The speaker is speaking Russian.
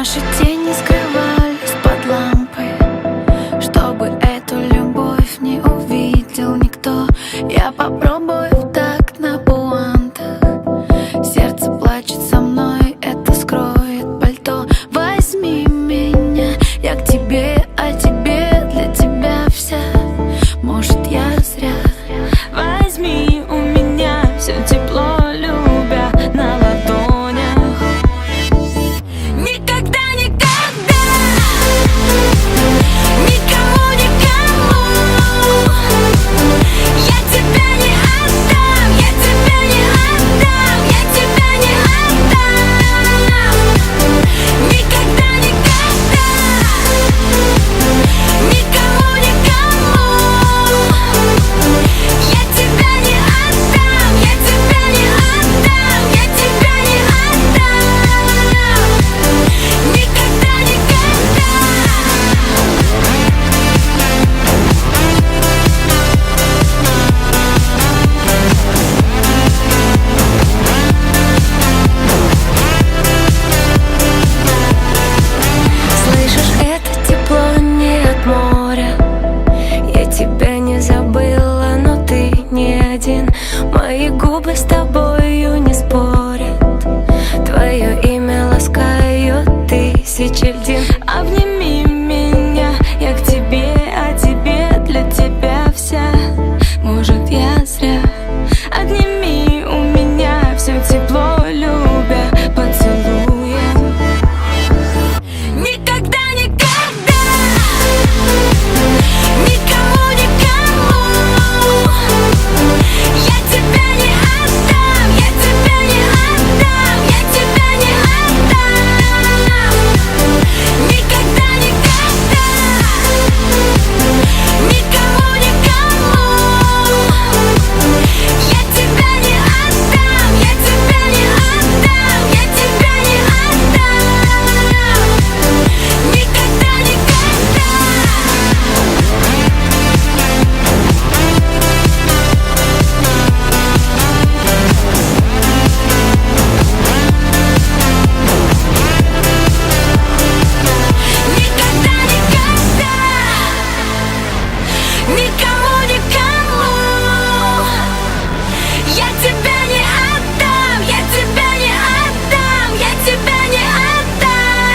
Наши тени скрывались под лампой, чтобы эту любовь не увидел никто. Я попробую в такт на пуантах. Сердце плачет со мной, это скроет пальто. Возьми меня, я к тебе, а тебе для тебя вся. Может, я зря. Возьми у меня все тепло, любя на ладонях. Никогда, никогда, никому, никому я тебя не отдам, я тебя не отдам, я тебя не отдам. Никогда, никогда, никому, никому я тебя не отдам, я тебя не отдам, я тебя не отдам. Никогда, никогда. Слышишь, это тепло не от моря. Я тебя не забыла, но ты не один. Мои губы с тобою не спорят. Твое имя ласкают тысячи льдин. Обними меня, я к тебе, а тебе для тебя вся. Может, я зря. Отними у меня все тепло, любя поцелуем. Никогда, никогда, никому, никому я тебя не отдам, я тебя не отдам, я тебя не отдам. Никогда, никогда, никому, никому я тебя не отдам, я тебя не отдам, я тебя не отдам. Никогда, никогда. Никогда, никогда, никому, никому я тебя не отдам, я тебя не отдам, я тебя не отдам.